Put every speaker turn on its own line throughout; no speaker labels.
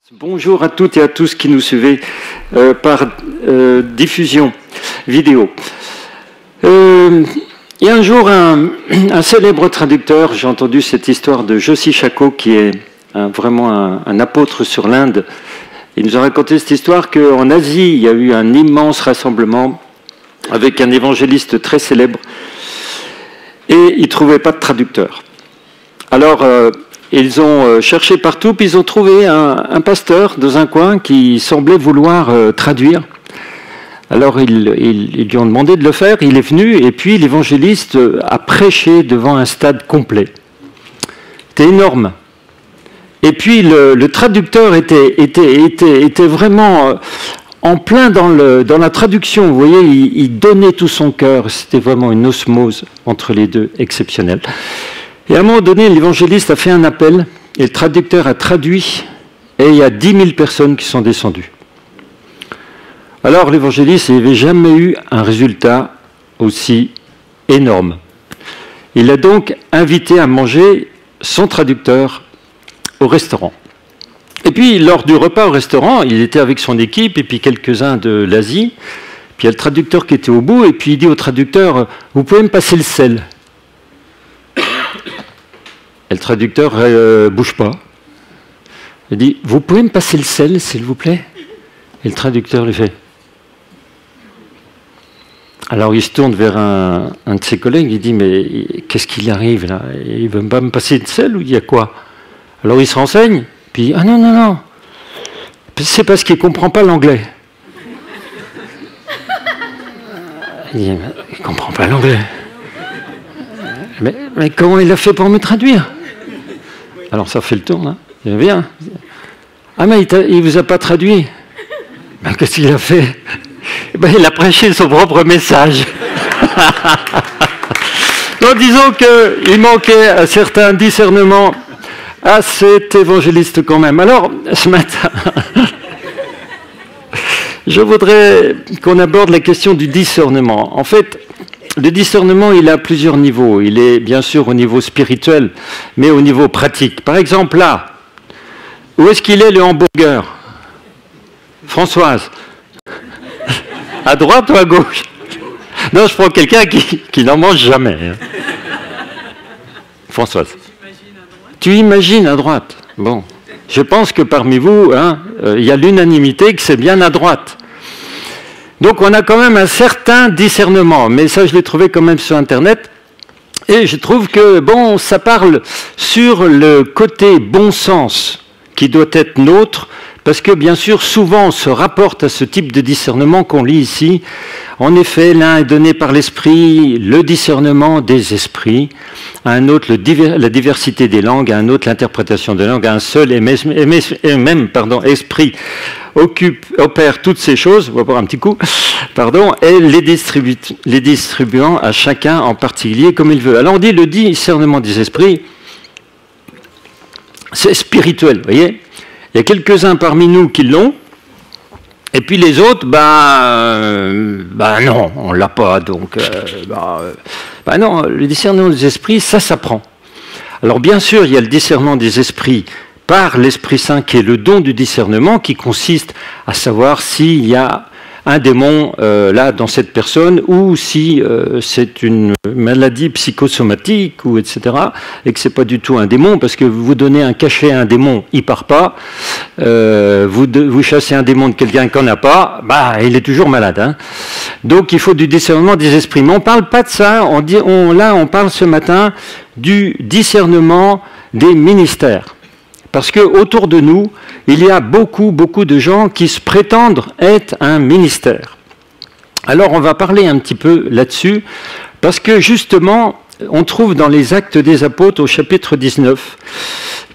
Bonjour à toutes et à tous qui nous suivez par diffusion vidéo. Il y a un jour un célèbre traducteur, j'ai entendu cette histoire de Joshi Shako, qui est vraiment un apôtre sur l'Inde. Il nous a raconté cette histoire qu'en Asie, il y a eu un immense rassemblement avec un évangéliste très célèbre et il ne trouvait pas de traducteur. Alors, ils ont cherché partout, puis ils ont trouvé un pasteur dans un coin qui semblait vouloir traduire. Alors ils lui ont demandé de le faire, il est venu, et puis l'évangéliste a prêché devant un stade complet. C'était énorme. Et puis le traducteur était vraiment en plein dans la traduction. Vous voyez, il donnait tout son cœur. C'était vraiment une osmose entre les deux exceptionnelle. Et à un moment donné, l'évangéliste a fait un appel, et le traducteur a traduit, et il y a 10 000 personnes qui sont descendues. Alors l'évangéliste n'avait jamais eu un résultat aussi énorme. Il a donc invité à manger son traducteur au restaurant. Et puis, lors du repas au restaurant, il était avec son équipe, et puis quelques-uns de l'Asie, puis il y a le traducteur qui était au bout, et puis il dit au traducteur « Vous pouvez me passer le sel ?» Et le traducteur bouge pas. Il dit « Vous pouvez me passer le sel, s'il vous plaît ?» Et le traducteur lui fait. Alors il se tourne vers un de ses collègues, il dit « Mais qu'est-ce qu'il arrive là? Il ne veut pas me passer le sel ou il y a quoi ?» Alors il se renseigne, puis il dit « Ah non, non, non, c'est parce qu'il ne comprend pas l'anglais. » Il dit « Il ne comprend pas l'anglais. Mais comment il a fait pour me traduire ?» Alors ça fait le tour, là. Il vient. Ah mais il ne vous a pas traduit. Ben, qu'est-ce qu'il a fait? Ben, il a prêché son propre message. Donc disons qu'il manquait un certain discernement à cet évangéliste quand même. Alors, ce matin, je voudrais qu'on aborde la question du discernement. En fait, le discernement, il a plusieurs niveaux. Il est bien sûr au niveau spirituel, mais au niveau pratique. Par exemple, là, où est-ce qu'il est le hamburger? Françoise? À droite ou à gauche? Non, je prends quelqu'un qui n'en mange jamais. Françoise? Tu imagines à droite? Bon. Je pense que parmi vous, il y a l'unanimité que c'est bien à droite. Donc on a quand même un certain discernement, mais ça je l'ai trouvé quand même sur Internet, et je trouve que, bon, ça parle sur le côté bon sens qui doit être nôtre, parce que bien sûr, souvent on se rapporte à ce type de discernement qu'on lit ici. En effet, l'un est donné par l'esprit, le discernement des esprits, à un autre la diversité des langues, à un autre l'interprétation des langues, à un seul et même esprit opère toutes ces choses, on va voir un petit coup, et les distribuant à chacun en particulier comme il veut. Alors on dit le discernement des esprits, c'est spirituel, vous voyez. Il y a quelques-uns parmi nous qui l'ont, et puis les autres, non, on ne l'a pas, donc, non, le discernement des esprits, ça s'apprend. Alors bien sûr, il y a le discernement des esprits par l'Esprit Saint, qui est le don du discernement, qui consiste à savoir s'il y a un démon là dans cette personne, ou si c'est une maladie psychosomatique, ou etc., et que c'est pas du tout un démon, parce que vous donnez un cachet à un démon, il part pas. Vous chassez un démon de quelqu'un qui n'en a pas, il est toujours malade. Hein. Donc il faut du discernement des esprits. Mais on parle pas de ça. On parle ce matin du discernement des ministères. Parce qu'autour de nous, il y a beaucoup de gens qui se prétendent être un ministère. Alors on va parler un petit peu là-dessus, parce que justement, on trouve dans les Actes des Apôtres au chapitre 19,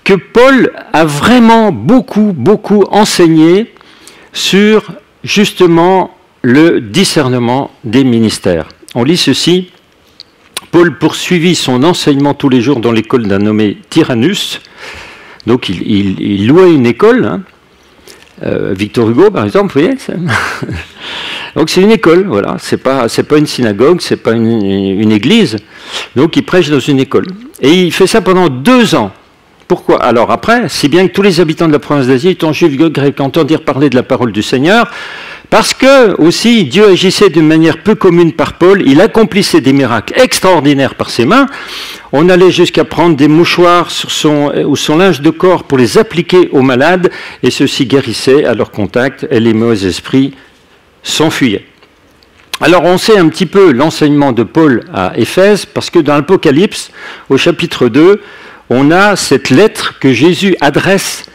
que Paul a vraiment beaucoup enseigné sur justement le discernement des ministères. On lit ceci: Paul poursuivit son enseignement tous les jours dans l'école d'un nommé Tyrannus. Donc il louait une école, Victor Hugo par exemple, vous voyez. Donc c'est une école, voilà. C'est pas une synagogue, c'est pas une église. Donc il prêche dans une école. Et il fait ça pendant 2 ans. Pourquoi? Alors après, si bien que tous les habitants de la province d'Asie, étant juifs, grecs, entendirent parler de la parole du Seigneur, parce que aussi Dieu agissait d'une manière peu commune par Paul, il accomplissait des miracles extraordinaires par ses mains. On allait jusqu'à prendre des mouchoirs ou son linge de corps pour les appliquer aux malades, et ceux-ci guérissaient à leur contact, et les mauvais esprits s'enfuyaient. Alors on sait un petit peu l'enseignement de Paul à Éphèse, parce que dans l'Apocalypse, au chapitre 2, on a cette lettre que Jésus adresse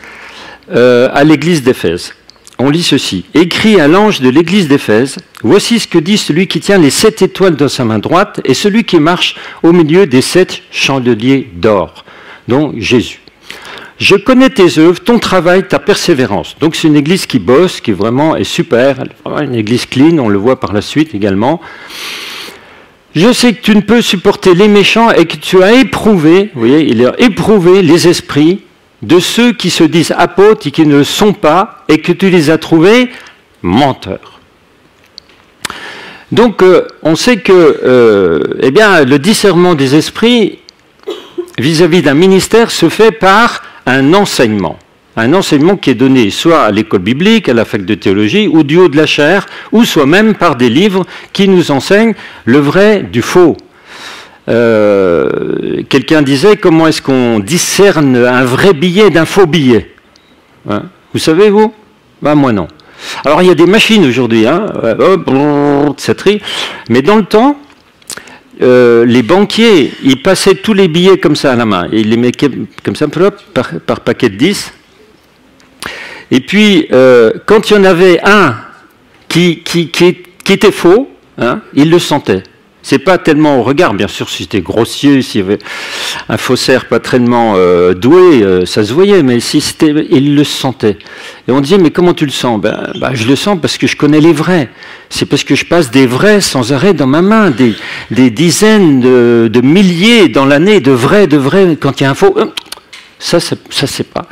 à l'église d'Éphèse. On lit ceci. « Écrit à l'ange de l'église d'Éphèse, voici ce que dit celui qui tient les 7 étoiles dans sa main droite et celui qui marche au milieu des 7 chandeliers d'or. » Donc Jésus. « Je connais tes œuvres, ton travail, ta persévérance. » Donc c'est une église qui bosse, qui vraiment est super, une église clean, on le voit par la suite également. Je sais que tu ne peux supporter les méchants et que tu as éprouvé, vous voyez, il a éprouvé les esprits de ceux qui se disent apôtres et qui ne le sont pas, et que tu les as trouvés menteurs. Donc on sait que eh bien, le discernement des esprits vis-à-vis d'un ministère se fait par un enseignement qui est donné soit à l'école biblique, à la fac de théologie, ou du haut de la chair, ou soit même par des livres qui nous enseignent le vrai du faux. Quelqu'un disait, comment est-ce qu'on discerne un vrai billet d'un faux billet? Hein? Vous savez, vous? Ben, moi non. Alors il y a des machines aujourd'hui, hein, ça trie, mais dans le temps, les banquiers, ils passaient tous les billets comme ça à la main, et ils les mettaient comme ça, par paquet de 10. Et puis, quand il y en avait un qui était faux, hein, il le sentait. C'est pas tellement au regard, bien sûr, si c'était grossier, s'il y avait un faussaire pas tellement doué, ça se voyait, mais si c'était, il le sentait. Et on disait, mais comment tu le sens? Ben, je le sens parce que je connais les vrais. C'est parce que je passe des vrais sans arrêt dans ma main, des dizaines de milliers dans l'année de vrais, quand il y a un faux. Ça c'est pas.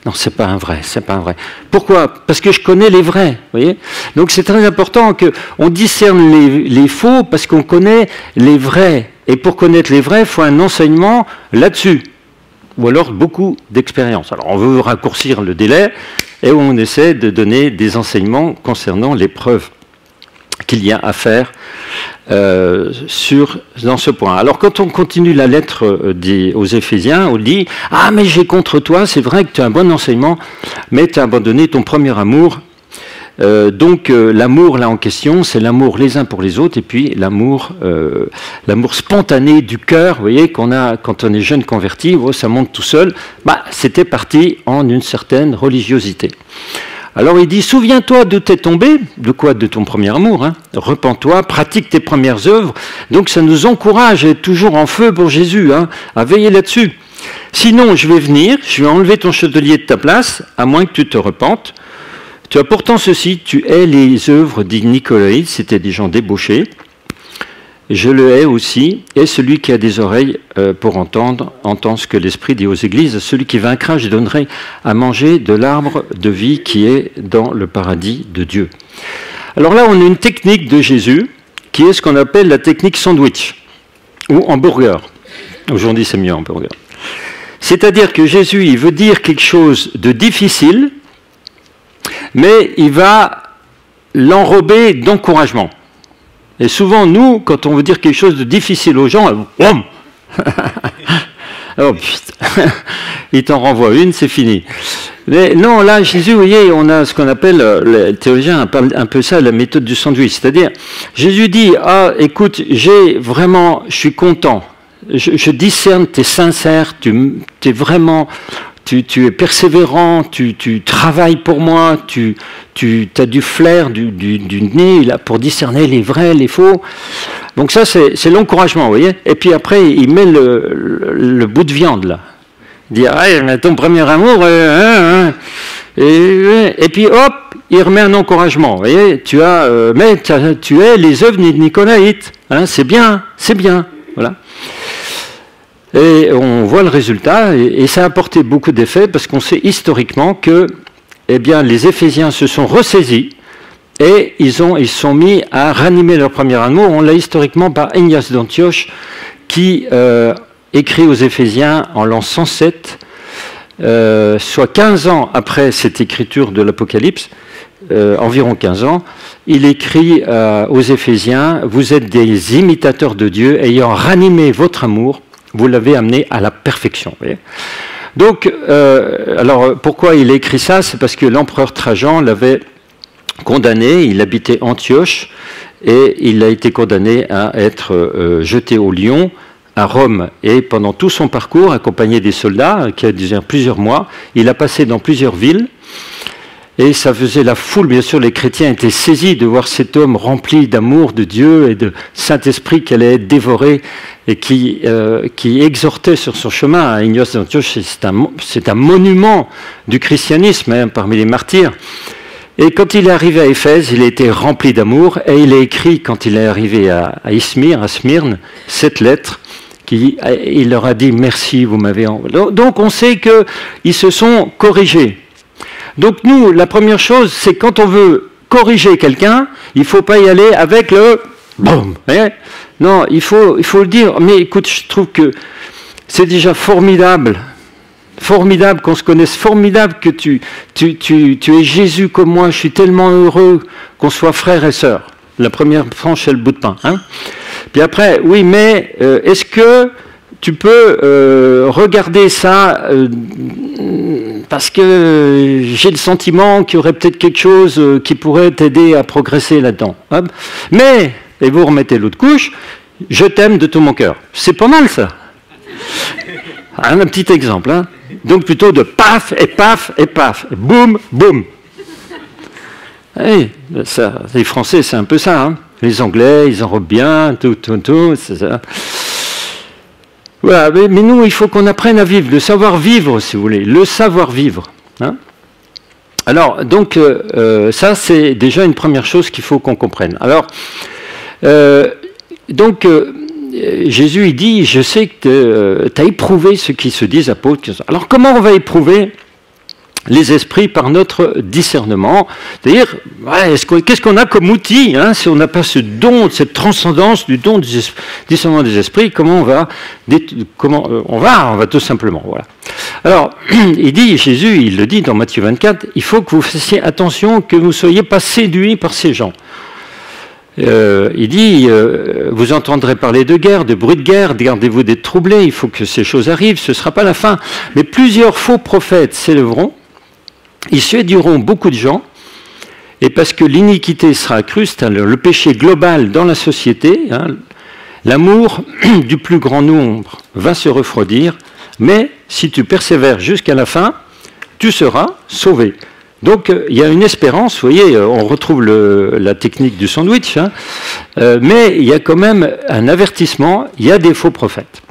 Non, c'est pas un vrai, c'est pas un vrai. Pourquoi? Parce que je connais les vrais, vous voyez. Donc c'est très important qu'on discerne les faux parce qu'on connaît les vrais. Et pour connaître les vrais, il faut un enseignement là-dessus. Ou alors beaucoup d'expérience. Alors on veut raccourcir le délai et on essaie de donner des enseignements concernant les preuves qu'il y a à faire dans ce point. Alors quand on continue la lettre aux Éphésiens, on dit « Ah, mais j'ai contre toi, c'est vrai que tu as un bon enseignement, mais tu as abandonné ton premier amour. » Donc l'amour là en question, c'est l'amour les uns pour les autres, et puis l'amour spontané du cœur, vous voyez, qu'on a quand on est jeune converti, ça monte tout seul. C'était parti en une certaine religiosité. Alors il dit, souviens-toi d'où t'es tombé, de quoi? De ton premier amour, hein. Repens-toi, pratique tes premières œuvres. Donc ça nous encourage à être toujours en feu pour Jésus, hein, à veiller là-dessus. Sinon, je vais venir, je vais enlever ton chandelier de ta place, à moins que tu te repentes. Tu as pourtant ceci, tu hais les œuvres des Nicolaïtes, c'était des gens débauchés. Je le hais aussi, et celui qui a des oreilles pour entend ce que l'Esprit dit aux églises. Celui qui vaincra, je donnerai à manger de l'arbre de vie qui est dans le paradis de Dieu. Alors là, on a une technique de Jésus, qui est ce qu'on appelle la technique sandwich, ou hamburger. Aujourd'hui, c'est mieux hamburger. C'est-à-dire que Jésus, il veut dire quelque chose de difficile, mais il va l'enrober d'encouragement. Et souvent, nous, quand on veut dire quelque chose de difficile aux gens, oh putain, il t'en renvoie une, c'est fini. Mais non, là, Jésus, vous voyez, on a ce qu'on appelle, les théologiens appellent un peu ça la méthode du sandwich. C'est-à-dire, Jésus dit, ah, écoute, je suis content, je discerne, tu es sincère, tu es vraiment... Tu es persévérant, tu travailles pour moi, tu as du flair, du nez là, pour discerner les vrais, les faux. Donc ça, c'est l'encouragement, vous voyez. Et puis après, il met le bout de viande, là. Il dit, ah, mais ton premier amour, et puis hop, il remet un encouragement, vous voyez. Tu es les œuvres de Nicolaïtes, hein, c'est bien, voilà. Et on voit le résultat, et ça a apporté beaucoup d'effets, parce qu'on sait historiquement que les Éphésiens se sont ressaisis, et ils se sont mis à ranimer leur premier amour. On l'a historiquement par Ignace d'Antioche, qui écrit aux Éphésiens en l'an 107, soit 15 ans après cette écriture de l'Apocalypse, environ 15 ans, il écrit aux Éphésiens, « Vous êtes des imitateurs de Dieu, ayant ranimé votre amour, vous l'avez amené à la perfection. » Vous voyez ? Donc, alors pourquoi il a écrit ça? C'est parce que l'empereur Trajan l'avait condamné, il habitait Antioche, et il a été condamné à être jeté au lion à Rome. Et pendant tout son parcours, accompagné des soldats, qui a duré plusieurs mois, il a passé dans plusieurs villes, et ça faisait la foule, bien sûr, les chrétiens étaient saisis de voir cet homme rempli d'amour de Dieu et de Saint-Esprit qui allait être dévoré et qui exhortait sur son chemin à Ignace d'Antioche. C'est un monument du christianisme, hein, parmi les martyrs. Et quand il est arrivé à Éphèse, il a été rempli d'amour, et il a écrit, quand il est arrivé à Smyrne, cette lettre, il leur a dit « Merci, vous m'avez envoyé ». Donc on sait qu'ils se sont corrigés. Donc nous, la première chose, c'est quand on veut corriger quelqu'un, il ne faut pas y aller avec le « boum ». Non, il faut le dire. Mais écoute, je trouve que c'est déjà formidable qu'on se connaisse, formidable que tu es Jésus comme moi, je suis tellement heureux qu'on soit frères et sœurs. La première tranche, c'est le bout de pain. Hein. Puis après, oui, mais est-ce que tu peux regarder ça parce que j'ai le sentiment qu'il y aurait peut-être quelque chose qui pourrait t'aider à progresser là-dedans. Hein. Mais, et vous remettez l'autre couche, je t'aime de tout mon cœur. C'est pas mal ça. Un petit exemple. Hein. Donc plutôt de paf et paf et paf. Et boum, boum. Hey, ça, les Français, c'est un peu ça. Hein. Les Anglais, ils enrobent bien, tout, c'est ça. Voilà, mais nous, il faut qu'on apprenne à vivre, le savoir-vivre, si vous voulez, le savoir-vivre. Hein. Alors, donc, ça, c'est déjà une première chose qu'il faut qu'on comprenne. Alors, Jésus, il dit, je sais que tu as éprouvé ceux qui se disent apôtres. Alors, comment on va éprouver les esprits par notre discernement? C'est-à-dire, ouais, qu'est-ce qu'on a comme outil, hein, si on n'a pas ce don, cette transcendance du don du discernement des esprits, comment on va tout simplement, voilà. Alors, il dit, Jésus, il le dit dans Matthieu 24, il faut que vous fassiez attention, que vous ne soyez pas séduits par ces gens. Il dit, vous entendrez parler de guerre, de bruit de guerre, gardez-vous d'être troublés, il faut que ces choses arrivent, ce ne sera pas la fin. Mais plusieurs faux prophètes s'élèveront, ils séduiront beaucoup de gens, et parce que l'iniquité sera accrue, c'est le péché global dans la société, hein, l'amour du plus grand nombre va se refroidir, mais si tu persévères jusqu'à la fin, tu seras sauvé. Donc il y a une espérance, vous voyez, on retrouve la technique du sandwich, hein, mais il y a quand même un avertissement, il y a des faux prophètes.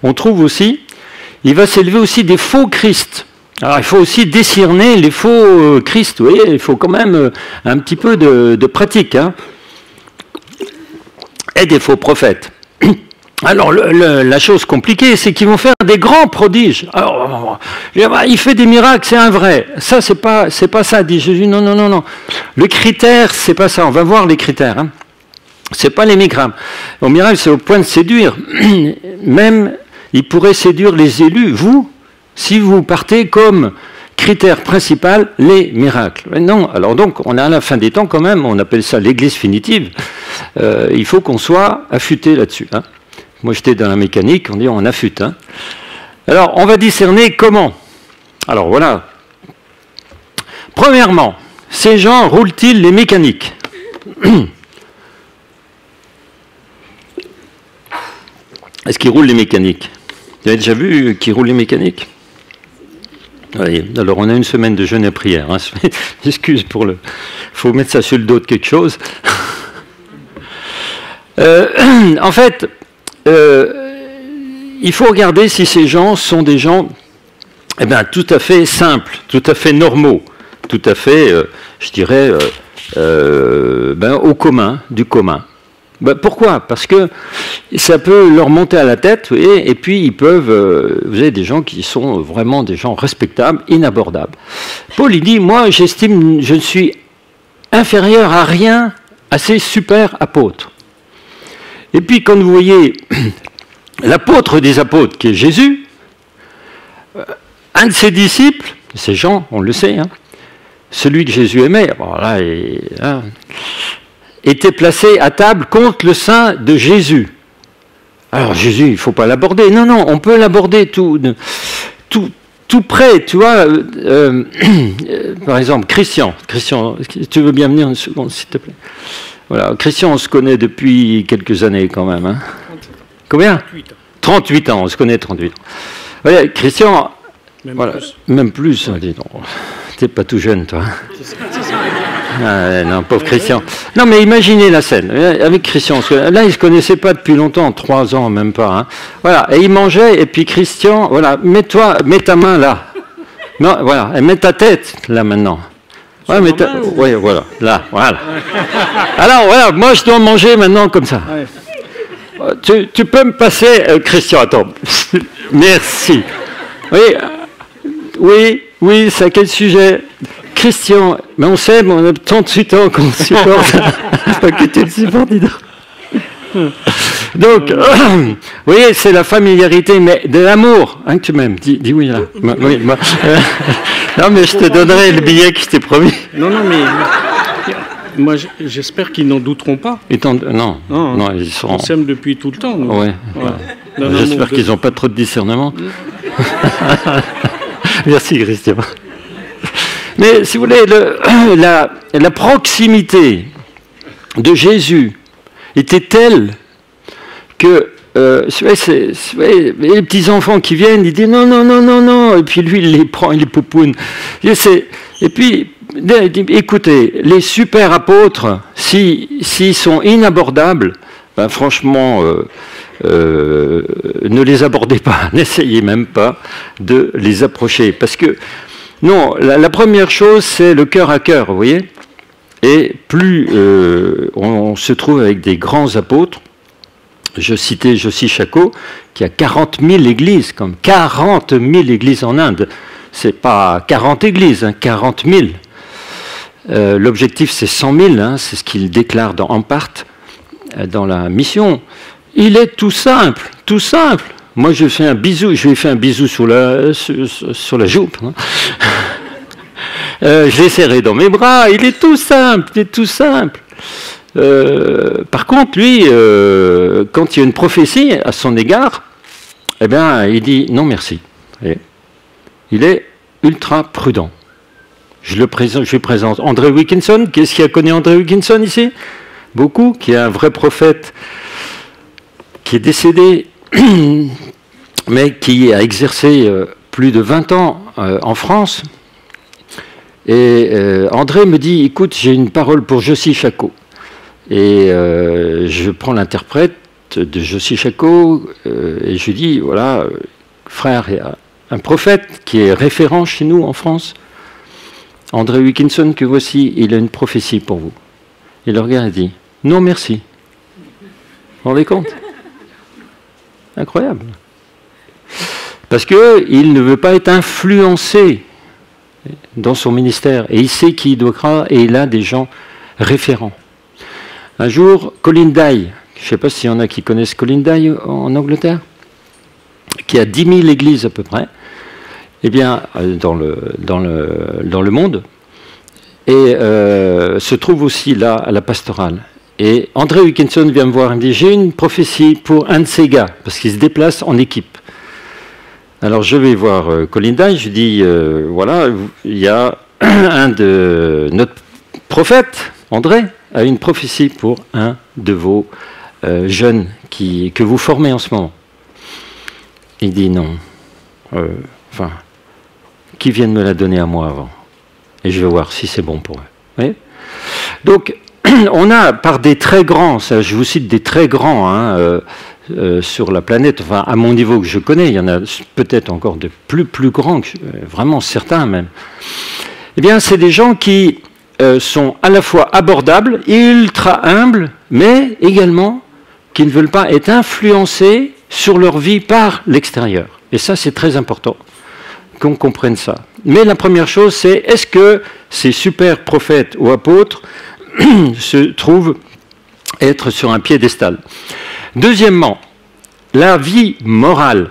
On trouve aussi, il va s'élever aussi des faux Christ. Alors il faut aussi décerner les faux Christ, vous voyez, il faut quand même un petit peu de pratique, hein, et des faux prophètes. Alors, la chose compliquée, c'est qu'ils vont faire des grands prodiges. Alors, il fait des miracles, c'est un vrai. Ça, c'est pas ça, dit Jésus. Non, non, non, non. Le critère, c'est pas ça. On va voir les critères. Hein. C'est pas les miracles. Au miracle, c'est au point de séduire. Même, il pourrait séduire les élus. Vous, si vous partez comme critère principal, les miracles. Mais non. Alors donc, on est à la fin des temps quand même. On appelle ça l'Église finitive. Il faut qu'on soit affûté là-dessus. Hein. Moi, j'étais dans la mécanique, on dit on affûte. Hein. Alors, on va discerner comment. Alors, voilà. Premièrement, ces gens roulent-ils les mécaniques? Est-ce qu'ils roulent les mécaniques? Vous avez déjà vu qu'ils roulent les mécaniques? Oui. Alors, on a une semaine de jeûne et prière. Hein. Excuse pour le... Il faut mettre ça sur le dos de quelque chose. En fait... il faut regarder si ces gens sont des gens tout à fait simples, tout à fait normaux, tout à fait, je dirais, au commun, du commun. Pourquoi? Parce que ça peut leur monter à la tête, et puis ils peuvent... vous avez des gens qui sont vraiment des gens respectables, inabordables. Paul, il dit, moi j'estime, je ne suis inférieur à rien à ces super apôtres. Et puis quand vous voyez l'apôtre des apôtres, qui est Jésus, un de ses disciples, c'est Jean, on le sait, hein, celui que Jésus aimait, bon, là, était placé à table contre le sein de Jésus. Alors Jésus, il ne faut pas l'aborder. Non, non, on peut l'aborder tout près, tu vois. Par exemple, Christian, tu veux bien venir une seconde, s'il te plaît. Voilà, Christian, on se connaît depuis quelques années quand même. Hein. Combien
38 ans.
38 ans, on se connaît 38 ans. Voilà, Christian,
Même
voilà,
plus.
même plus, dis donc. T'es pas tout jeune, toi. Ah, non, pauvre Christian. Non, mais imaginez la scène. Avec Christian, là, ils ne se connaissaient pas depuis longtemps, 3 ans, même pas. Hein. Voilà, et ils mangeaient, et puis Christian, voilà, mets ta main là. Non, voilà, et mets ta tête là maintenant. Ouais, oui, voilà, là, voilà. Alors, voilà, moi, je dois manger maintenant comme ça. Ouais. Tu peux me passer, Christian, attends. Merci. Oui, c'est à quel sujet? Christian, mais on s'aime, on a 38 ans qu'on se supporte. Pas que tu le supportes, dis donc. Donc, vous voyez, c'est la familiarité, mais de l'amour, hein, que tu m'aimes. Dis oui, là. Oui, moi. Non, mais je te donnerai le billet que je t'ai promis.
Non, mais moi, j'espère qu'ils n'en douteront pas.
Non, ils sont...
On s'aime depuis tout le temps.
Ouais. J'espère qu'ils n'ont pas trop de discernement. Merci, Christian. Mais si vous voulez, la proximité de Jésus était telle que les petits-enfants qui viennent, ils disent non, et puis lui, il les prend, il les poupoune. Et puis, écoutez, les super apôtres, s'ils sont inabordables, ben franchement, ne les abordez pas, n'essayez même pas de les approcher. Parce que, non, la première chose, c'est le cœur à cœur, vous voyez. Et plus on se trouve avec des grands apôtres, je citais Joshi Shako, qui a 40 000 églises, comme 40 000 églises en Inde. C'est pas 40 églises, hein, 40 000. L'objectif, c'est 100 000, hein, c'est ce qu'il déclare dans Ampart, dans la mission. Il est tout simple, tout simple. Moi, je lui ai fait un bisou sur la joue. Hein. Je l'ai serré dans mes bras, il est tout simple, par contre, lui, quand il y a une prophétie à son égard, eh bien, il dit non merci. Et il est ultra prudent. Je lui présente André Wilkinson. Qu'est-ce qui a connu André Wilkinson ici? Beaucoup, qui est un vrai prophète, qui est décédé, mais qui a exercé plus de 20 ans en France. Et André me dit, écoute, j'ai une parole pour Joshi Shako. Et je prends l'interprète de Joshi Shako et je lui dis, voilà, frère, il y a un prophète qui est référent chez nous en France, André Wilkinson, que voici, il a une prophétie pour vous. Et le regarde et dit, non merci. Vous vous rendez compte? Incroyable. Parce qu'il ne veut pas être influencé dans son ministère. Et il sait qui il doit croire et il a des gens référents. Un jour, Colin Dye, je ne sais pas s'il y en a qui connaissent Colin Dye en Angleterre, qui a 10 000 églises à peu près, eh bien, dans le monde, et se trouve aussi là à la pastorale. Et André Wilkinson vient me voir et me dit, j'ai une prophétie pour un de ces gars, parce qu'il se déplace en équipe. Alors je vais voir Colin Dye, je dis, voilà, il y a un de notre prophète, André, a une prophétie pour un de vos jeunes que vous formez en ce moment. Il dit non, qui vienne me la donner à moi avant. Et je vais voir si c'est bon pour eux. Vous voyez ? Donc, on a par des très grands, ça, je vous cite des très grands hein, sur la planète, enfin à mon niveau que je connais, il y en a peut-être encore de plus grands, vraiment certains même. Eh bien, c'est des gens qui sont à la fois abordables, ultra humbles, mais également qui ne veulent pas être influencés sur leur vie par l'extérieur. Et ça, c'est très important qu'on comprenne ça. Mais la première chose, c'est est-ce que ces super prophètes ou apôtres se trouvent être sur un piédestal? Deuxièmement, la vie morale.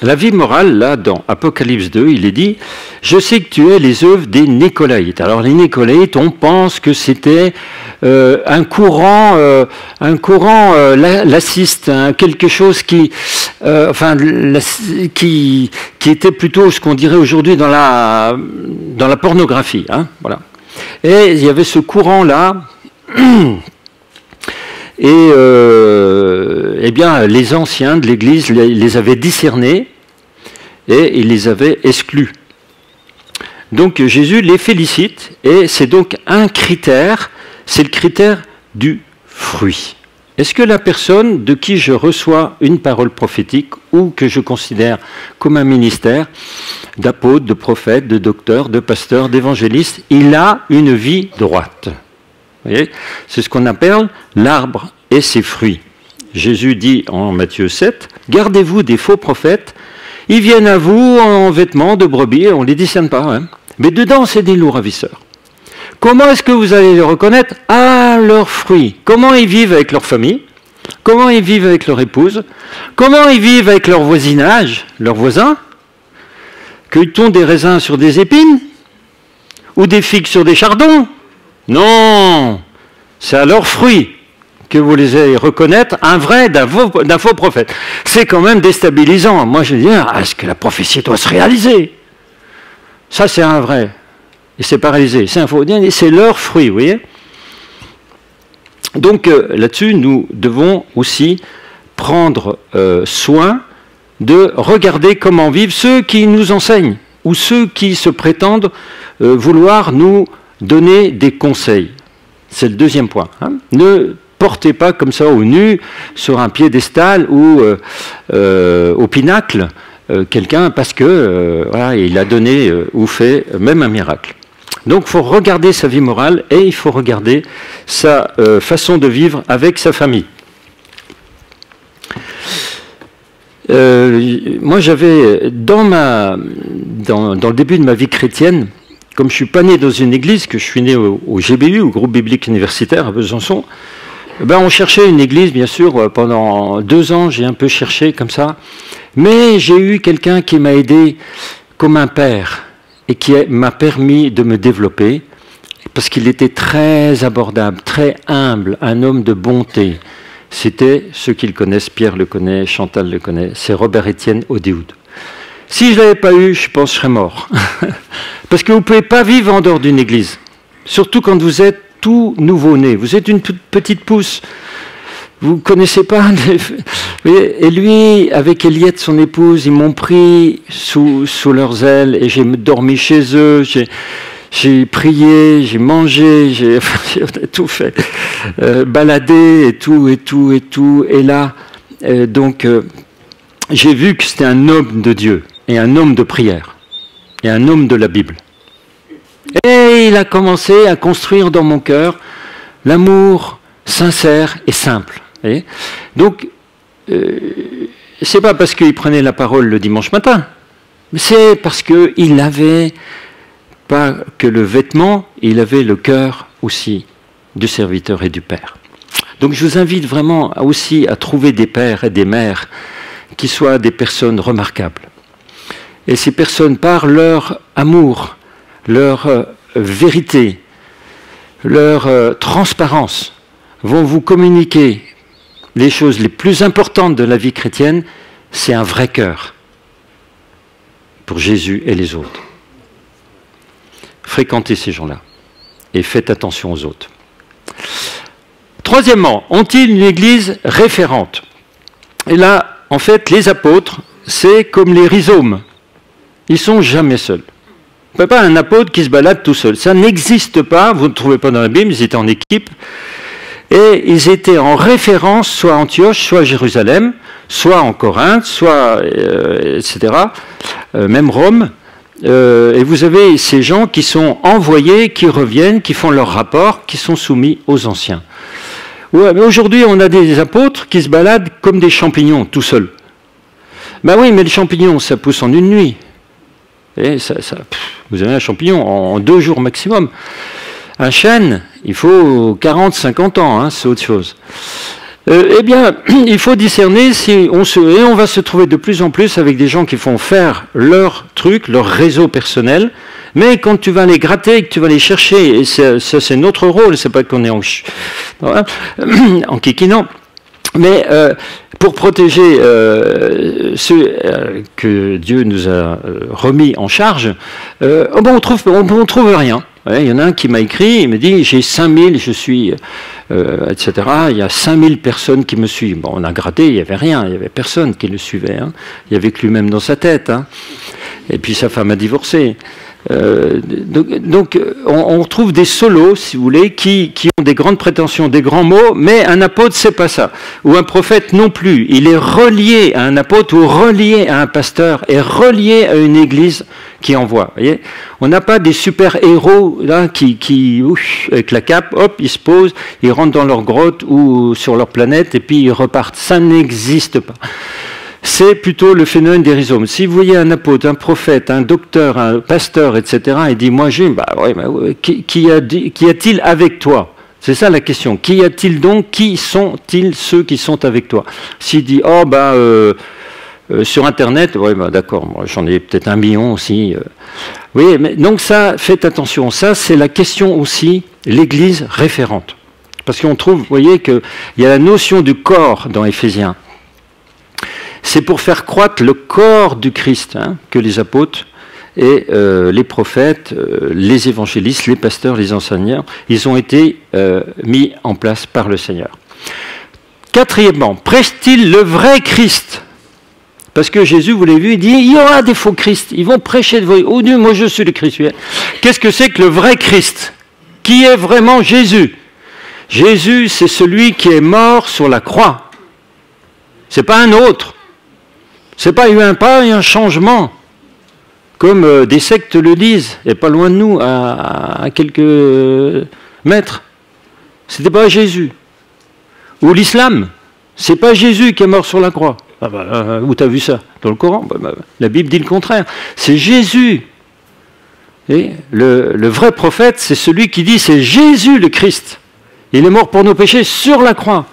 La vie morale, là, dans Apocalypse 2, il est dit « Je sais que tu es les œuvres des Nicolaïtes ». Alors les Nicolaïtes, on pense que c'était un courant lassiste, hein, quelque chose qui était plutôt ce qu'on dirait aujourd'hui dans la pornographie. Hein, voilà. Et il y avait ce courant-là. Et eh bien, les anciens de l'Église les avaient discernés et ils les avaient exclus. Donc Jésus les félicite et c'est donc un critère, c'est le critère du fruit. Est-ce que la personne de qui je reçois une parole prophétique ou que je considère comme un ministère d'apôtre, de prophète, de docteur, de pasteur, d'évangéliste, il a une vie droite? Vous voyez, c'est ce qu'on appelle l'arbre et ses fruits. Jésus dit en Matthieu 7, « Gardez-vous des faux prophètes, ils viennent à vous en vêtements de brebis, on ne les discerne pas, hein, mais dedans c'est des loups ravisseurs. » Comment est-ce que vous allez les reconnaître? À leurs fruits. Comment ils vivent avec leur famille? Comment ils vivent avec leur épouse? Comment ils vivent avec leur voisinage, leurs voisins? Cueille-t-on des raisins sur des épines? Ou des figues sur des chardons? Non, c'est à leurs fruits que vous les allez reconnaître un vrai d'un faux prophète. C'est quand même déstabilisant. Moi je dis, est-ce que la prophétie doit se réaliser? Ça c'est un vrai. Et c'est pas réalisé. C'est un faux. C'est leurs fruits, vous voyez. Donc là-dessus, nous devons aussi prendre soin de regarder comment vivent ceux qui nous enseignent ou ceux qui se prétendent vouloir nous donner des conseils. C'est le deuxième point. Hein. Ne portez pas comme ça au nu, sur un piédestal ou au pinacle, quelqu'un parce que voilà, il a donné ou fait même un miracle. Donc il faut regarder sa vie morale et il faut regarder sa façon de vivre avec sa famille. Moi j'avais, dans le début de ma vie chrétienne, comme je ne suis pas né dans une église, que je suis né au GBU, au groupe biblique universitaire à Besançon, ben on cherchait une église, bien sûr, pendant 2 ans, j'ai un peu cherché comme ça, mais j'ai eu quelqu'un qui m'a aidé comme un père et qui m'a permis de me développer, parce qu'il était très abordable, très humble, un homme de bonté. C'était, ceux qui le connaissent, Pierre le connaît, Chantal le connaît, c'est Robert-Étienne Odéoud. Si je ne l'avais pas eu, je pense que je serais mort. Parce que vous ne pouvez pas vivre en dehors d'une église. Surtout quand vous êtes tout nouveau-né. Vous êtes une toute petite pousse. Vous ne connaissez pas. Et lui, avec Eliette, son épouse, ils m'ont pris sous leurs ailes et j'ai dormi chez eux. J'ai prié, j'ai mangé, j'ai tout fait. Baladé et tout. Et là, j'ai vu que c'était un homme de Dieu et un homme de prière et un homme de la Bible. Et il a commencé à construire dans mon cœur l'amour sincère et simple. Voyez, donc, c'est pas parce qu'il prenait la parole le dimanche matin, mais c'est parce qu'il n'avait pas que le vêtement, il avait le cœur aussi du serviteur et du Père. Donc je vous invite vraiment aussi à trouver des pères et des mères qui soient des personnes remarquables. Et ces personnes, par leur amour, leur vérité, leur transparence, vont vous communiquer les choses les plus importantes de la vie chrétienne, c'est un vrai cœur pour Jésus et les autres. Fréquentez ces gens-là et faites attention aux autres. Troisièmement, ont-ils une église référente? Et là, en fait, les apôtres, c'est comme les rhizomes. Ils ne sont jamais seuls. Il n'y a pas un apôtre qui se balade tout seul. Ça n'existe pas, vous ne trouvez pas dans la Bible, ils étaient en équipe. Et ils étaient en référence, soit à Antioche, soit à Jérusalem, soit en Corinthe, soit, etc., même Rome. Et vous avez ces gens qui sont envoyés, qui reviennent, qui font leur rapport, qui sont soumis aux anciens. Ouais, mais aujourd'hui, on a des apôtres qui se baladent comme des champignons, tout seuls. Ben oui, mais le champignon, ça pousse en une nuit. Et vous avez un champignon en 2 jours maximum. Un chêne, il faut 40, 50 ans, hein, c'est autre chose. Eh bien, il faut discerner si et on va se trouver de plus en plus avec des gens qui font faire leur truc, leur réseau personnel, mais quand tu vas les gratter, que tu vas les chercher, et ça c'est notre rôle, c'est pas qu'on est en kikinant, mais pour protéger ceux que Dieu nous a remis en charge, on trouve rien. Ouais, il y en a un qui m'a écrit, il me dit, j'ai 5000, je suis, etc. Il y a 5000 personnes qui me suivent. Bon, on a gratté, il n'y avait rien, il n'y avait personne qui le suivait. Hein. Il n'y avait que lui-même dans sa tête. Hein. Et puis sa femme a divorcé. Donc on trouve des solos, si vous voulez, qui ont des grandes prétentions, des grands mots, mais un apôtre, c'est pas ça. Ou un prophète non plus. Il est relié à un apôtre ou relié à un pasteur et relié à une église qui envoie. Voyez, on n'a pas des super-héros là qui avec la cape, hop, ils se posent, ils rentrent dans leur grotte ou sur leur planète et puis ils repartent. Ça n'existe pas. C'est plutôt le phénomène des rhizomes. Si vous voyez un apôtre, un prophète, un docteur, un pasteur, etc., il dit, moi j'ai, qui a-t-il avec toi? C'est ça la question. Qui y a-t-il donc? Qui sont-ils ceux qui sont avec toi? S'il dit, sur Internet, d'accord, moi j'en ai peut-être 1 million aussi. Oui, mais donc ça, faites attention. Ça, c'est la question aussi, l'Église référente. Parce qu'on trouve, vous voyez, qu'il y a la notion du corps dans Éphésiens. C'est pour faire croître le corps du Christ que les apôtres et les prophètes, les évangélistes, les pasteurs, les enseignants, ils ont été mis en place par le Seigneur. Quatrièmement, prêche-t-il le vrai Christ? Parce que Jésus, vous l'avez vu, il dit, il y aura des faux Christ, ils vont prêcher de vous. Oh Dieu, moi je suis le Christ. Qu'est-ce que c'est que le vrai Christ? Qui est vraiment Jésus? Jésus, c'est celui qui est mort sur la croix. C'est pas un autre. C'est pas eu un changement, comme des sectes le disent, et pas loin de nous, à quelques mètres. C'était pas Jésus. Ou l'islam, c'est pas Jésus qui est mort sur la croix. Où t'as vu ça? Dans le Coran? La Bible dit le contraire. C'est Jésus. Et le vrai prophète, c'est celui qui dit c'est Jésus le Christ. Il est mort pour nos péchés sur la croix.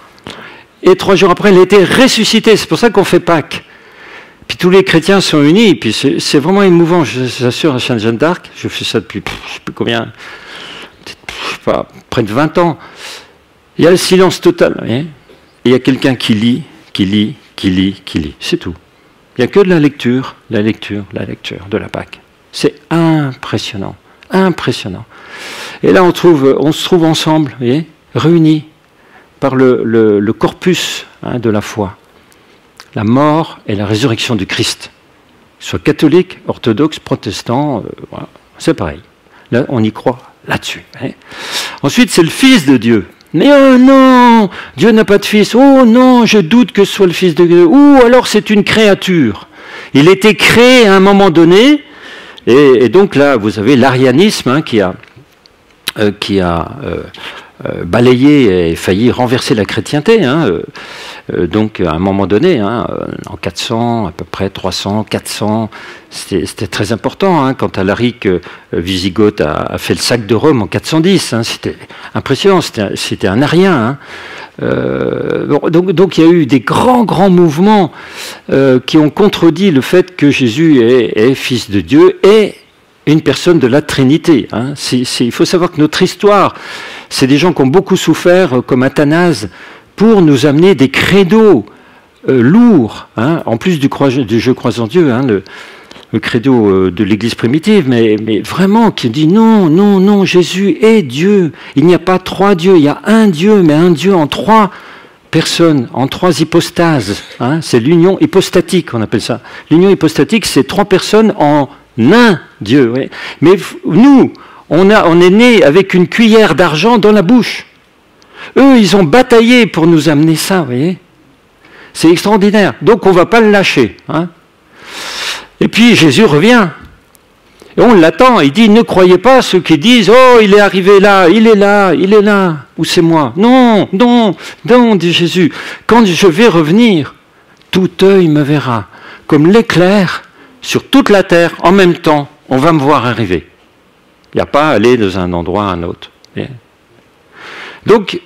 Et 3 jours après, il a été ressuscité. C'est pour ça qu'on fait Pâques. Puis tous les chrétiens sont unis, puis c'est vraiment émouvant, je vous assure, à Sainte Jeanne d'Arc, je fais ça depuis, je ne sais plus combien, près de 20 ans. Il y a le silence total, et il y a quelqu'un qui lit, c'est tout. Il n'y a que de la lecture de la Pâque. C'est impressionnant, impressionnant. Et là, on se trouve ensemble, vous voyez, réunis par le corpus de la foi. La mort et la résurrection du Christ. Soit catholique, orthodoxe, protestant, voilà, c'est pareil. Là, on y croit là-dessus. Hein. Ensuite, c'est le Fils de Dieu. Mais oh non, Dieu n'a pas de fils. Oh non, je doute que ce soit le Fils de Dieu. Ou alors c'est une créature. Il était créé à un moment donné, et donc là, vous avez l'arianisme qui a balayé et failli renverser la chrétienté. Donc à un moment donné, en 400, à peu près 300, 400, c'était très important. Quand Alaric Wisigoth a fait le sac de Rome en 410, c'était impressionnant, c'était un arien. Donc il y a eu des grands mouvements qui ont contredit le fait que Jésus est fils de Dieu et une personne de la Trinité. Il faut savoir que notre histoire, c'est des gens qui ont beaucoup souffert, comme Athanase, pour nous amener des credos lourds, en plus du je crois en Dieu, le credo de l'Église primitive, mais vraiment qui dit non, Jésus est Dieu. Il n'y a pas 3 dieux, il y a un Dieu, mais un Dieu en 3 personnes, en 3 hypostases. C'est l'union hypostatique, on appelle ça. L'union hypostatique, c'est 3 personnes en un Dieu. Oui. Mais nous, on est né avec une cuillère d'argent dans la bouche. Eux, ils ont bataillé pour nous amener ça, vous voyez. C'est extraordinaire. Donc, on ne va pas le lâcher. Et puis, Jésus revient. Et on l'attend. Il dit, ne croyez pas ceux qui disent, oh, il est arrivé là, il est là, ou c'est moi. Non, dit Jésus. Quand je vais revenir, tout œil me verra. Comme l'éclair sur toute la terre, en même temps, on va me voir arriver. Il n'y a pas à aller dans un endroit à un autre. Donc,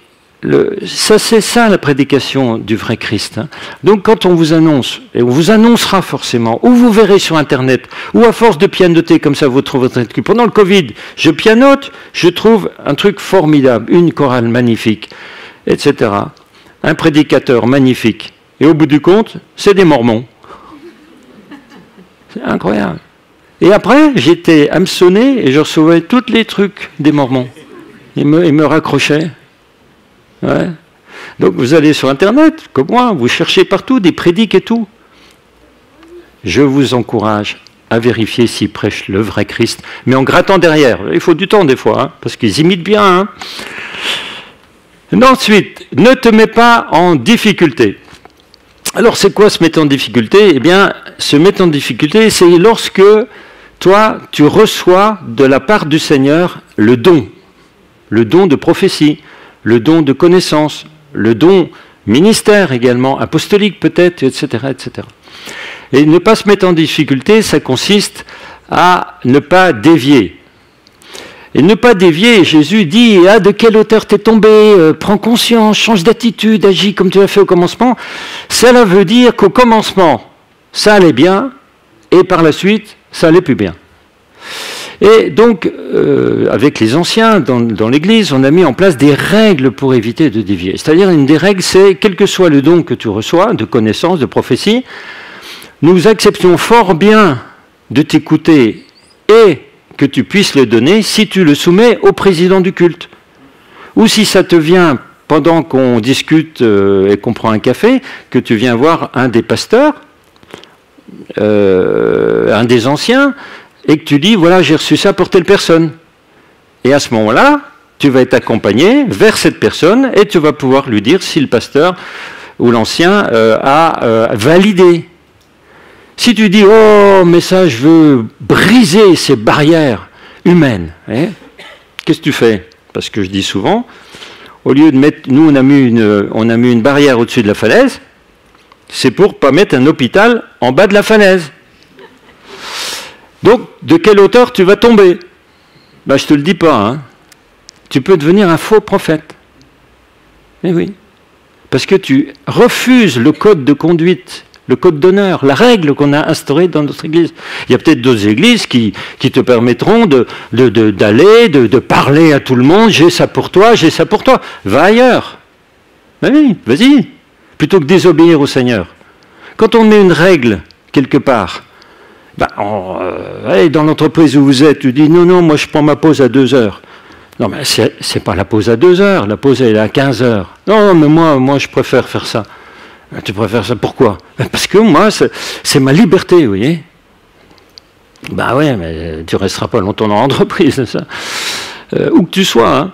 ça, c'est ça la prédication du vrai Christ. Hein. Donc quand on vous annonce, et on vous annoncera forcément, ou vous verrez sur Internet, ou à force de pianoter comme ça, vous trouvez votre truc. Pendant le Covid, je pianote, je trouve un truc formidable, une chorale magnifique, etc. Un prédicateur magnifique. Et au bout du compte, c'est des Mormons. C'est incroyable. Et après, j'étais hameçonné et je recevais tous les trucs des Mormons. Ils me raccrochaient. Ouais. Donc vous allez sur Internet, comme moi, vous cherchez partout des prédiques et tout. Je vous encourage à vérifier s'ils prêchent le vrai Christ, mais en grattant derrière. Il faut du temps des fois, hein, parce qu'ils imitent bien. Hein. Ensuite, ne te mets pas en difficulté. Alors c'est quoi se mettre en difficulté? Eh bien, se mettre en difficulté, c'est lorsque toi, tu reçois de la part du Seigneur le don de prophétie, le don de connaissance, le don ministère également, apostolique peut-être, etc., etc. Et ne pas se mettre en difficulté, ça consiste à ne pas dévier. Et ne pas dévier, Jésus dit, ah, de quelle hauteur t'es tombé, prends conscience, change d'attitude, agis comme tu l'as fait au commencement. Cela veut dire qu'au commencement, ça allait bien, et par la suite, ça allait plus bien. Et donc, avec les anciens dans l'Église, on a mis en place des règles pour éviter de dévier. C'est-à-dire, une des règles, c'est, quel que soit le don que tu reçois, de connaissance, de prophétie, nous acceptions fort bien de t'écouter et que tu puisses le donner si tu le soumets au président du culte. Ou si ça te vient pendant qu'on discute et qu'on prend un café, que tu viens voir un des pasteurs, un des anciens, et que tu dis, voilà, j'ai reçu ça pour telle personne. Et à ce moment-là, tu vas être accompagné vers cette personne et tu vas pouvoir lui dire si le pasteur ou l'ancien a validé. Si tu dis, oh, mais ça, je veux briser ces barrières humaines, hein, qu'est-ce que tu fais? Parce que je dis souvent, au lieu de mettre, nous on a mis une barrière au-dessus de la falaise, c'est pour ne pas mettre un hôpital en bas de la falaise. Donc, de quelle hauteur tu vas tomber? Ben, je ne te le dis pas. Hein. Tu peux devenir un faux prophète. Eh oui. Parce que tu refuses le code de conduite, le code d'honneur, la règle qu'on a instaurée dans notre Église. Il y a peut-être d'autres églises qui te permettront d'aller, de parler à tout le monde. J'ai ça pour toi, j'ai ça pour toi. Va ailleurs. Ben oui, vas-y. Plutôt que désobéir au Seigneur. Quand on met une règle quelque part, ben, dans l'entreprise où vous êtes, tu dis non, moi je prends ma pause à 2 heures. Non, mais c'est pas la pause à 2 heures, la pause elle est à 15 heures. Non, mais moi je préfère faire ça. Tu préfères ça pourquoi? Ben, parce que moi, c'est ma liberté, vous voyez. Ben ouais, mais tu resteras pas longtemps dans l'entreprise, ça. Où que tu sois. Hein.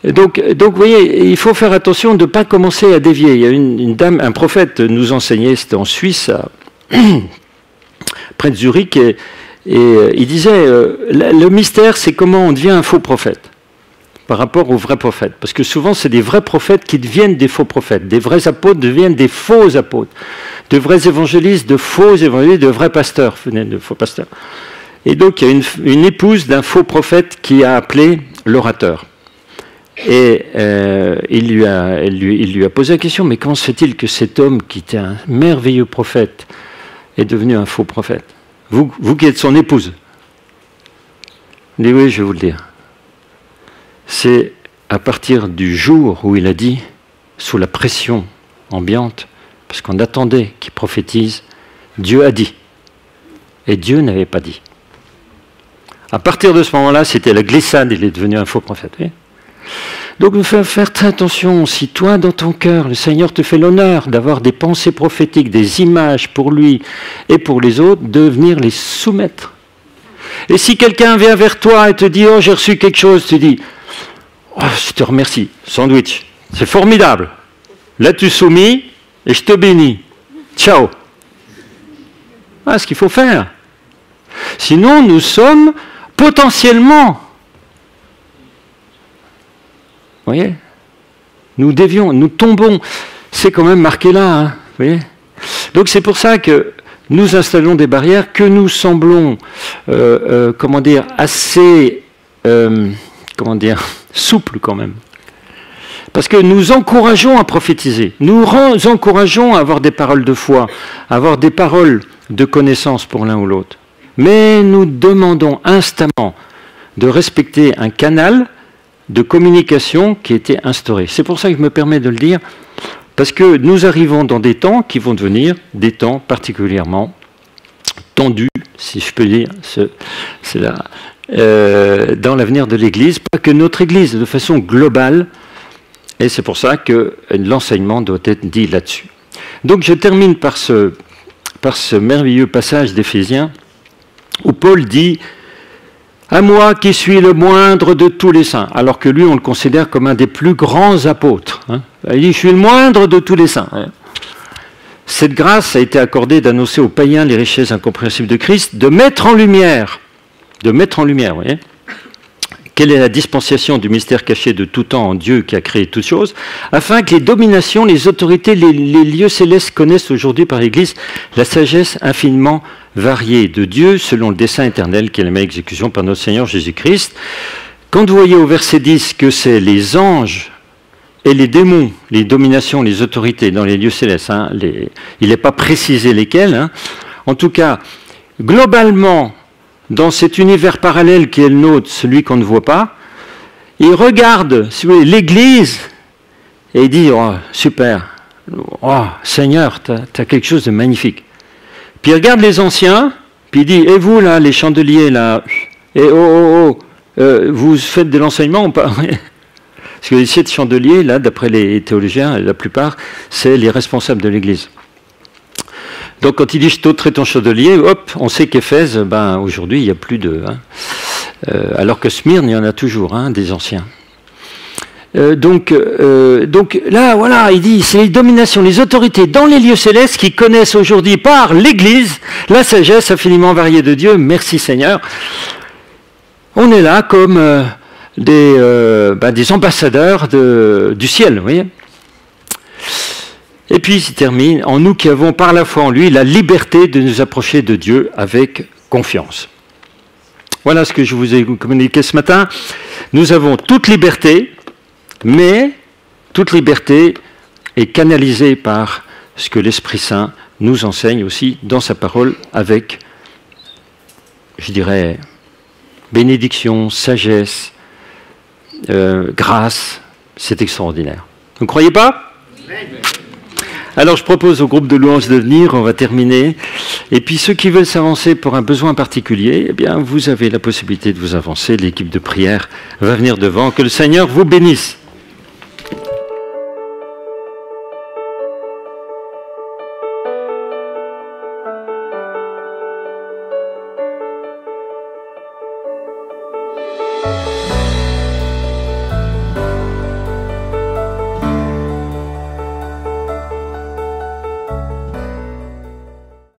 Et donc, vous voyez, il faut faire attention de ne pas commencer à dévier. Il y a une dame, un prophète nous enseignait, c'était en Suisse, près de Zurich, et il disait, le mystère, c'est comment on devient un faux prophète par rapport aux vrais prophètes. Parce que souvent, c'est des vrais prophètes qui deviennent des faux prophètes. Des vrais apôtres deviennent des faux apôtres. De vrais évangélistes, de faux évangélistes, de vrais pasteurs, de faux pasteurs. Et donc, il y a une épouse d'un faux prophète qui a appelé l'orateur. Et il lui a posé la question, mais comment se fait-il que cet homme, qui était un merveilleux prophète, est devenu un faux prophète? Vous qui êtes son épouse. Il dit, oui, je vais vous le dire. C'est à partir du jour où il a dit, sous la pression ambiante, parce qu'on attendait qu'il prophétise, Dieu a dit. Et Dieu n'avait pas dit. À partir de ce moment-là, c'était la glissade, il est devenu un faux prophète. Oui. Donc il faut faire très attention. Si toi, dans ton cœur, le Seigneur te fait l'honneur d'avoir des pensées prophétiques, des images pour lui et pour les autres, de venir les soumettre. Et si quelqu'un vient vers toi et te dit « Oh, j'ai reçu quelque chose », tu dis « Oh, je te remercie, sandwich, c'est formidable. Là, tu soumis et je te bénis. Ciao ». Voilà ce qu'il faut faire. Sinon, nous sommes potentiellement... Vous voyez? Nous dévions, nous tombons. C'est quand même marqué là. Hein, vous voyez? Donc c'est pour ça que nous installons des barrières que nous semblons, assez, souples quand même. Parce que nous encourageons à prophétiser, nous encourageons à avoir des paroles de foi, à avoir des paroles de connaissance pour l'un ou l'autre. Mais nous demandons instamment de respecter un canal de communication qui a été instauré. C'est pour ça que je me permets de le dire, parce que nous arrivons dans des temps qui vont devenir des temps particulièrement tendus, si je peux dire, c'est là, dans l'avenir de l'Église, pas que notre Église, de façon globale, et c'est pour ça que l'enseignement doit être dit là-dessus. Donc je termine par ce merveilleux passage d'Éphésiens, où Paul dit « À moi qui suis le moindre de tous les saints », alors que lui, on le considère comme un des plus grands apôtres. Hein. Il dit « Je suis le moindre de tous les saints hein. ». Cette grâce a été accordée d'annoncer aux païens les richesses incompréhensibles de Christ, de mettre en lumière, vous voyez, quelle est la dispensation du mystère caché de tout temps en Dieu qui a créé toutes choses, afin que les dominations, les autorités, les lieux célestes connaissent aujourd'hui par l'Église la sagesse infiniment variée de Dieu selon le dessein éternel qui est la même exécution par notre Seigneur Jésus-Christ. Quand vous voyez au verset 10 que c'est les anges et les démons, les dominations, les autorités dans les lieux célestes, hein, il n'est pas précisé lesquels, hein. En tout cas, globalement, dans cet univers parallèle qui est le nôtre, celui qu'on ne voit pas, il regarde si vous voulez, l'Église et il dit oh, « Super, oh, Seigneur, tu as quelque chose de magnifique ». Puis il regarde les anciens, puis il dit « Et vous, là, les chandeliers, là, et vous faites de l'enseignement ou pas ?» Parce que les 7 chandeliers, là, d'après les théologiens, la plupart, c'est les responsables de l'Église. Donc quand il dit « je t'ôterai ton chandelier », hop, on sait qu'Éphèse, ben, aujourd'hui, il n'y a plus de... Hein, alors que Smyrne, il y en a toujours, hein, des anciens. Donc là, voilà, il dit, c'est les dominations, les autorités dans les lieux célestes qui connaissent aujourd'hui par l'Église la sagesse infiniment variée de Dieu. Merci Seigneur. On est là comme des ambassadeurs du ciel, vous voyez. Et puis il termine, en nous qui avons par la foi en lui la liberté de nous approcher de Dieu avec confiance. Voilà ce que je vous ai communiqué ce matin. Nous avons toute liberté, mais toute liberté est canalisée par ce que l'Esprit Saint nous enseigne aussi dans sa parole avec, je dirais, bénédiction, sagesse, grâce. C'est extraordinaire. Vous ne croyez pas ? Alors je propose au groupe de louanges de venir, on va terminer. Et puis ceux qui veulent s'avancer pour un besoin particulier, eh bien vous avez la possibilité de vous avancer. L'équipe de prière va venir devant. Que le Seigneur vous bénisse.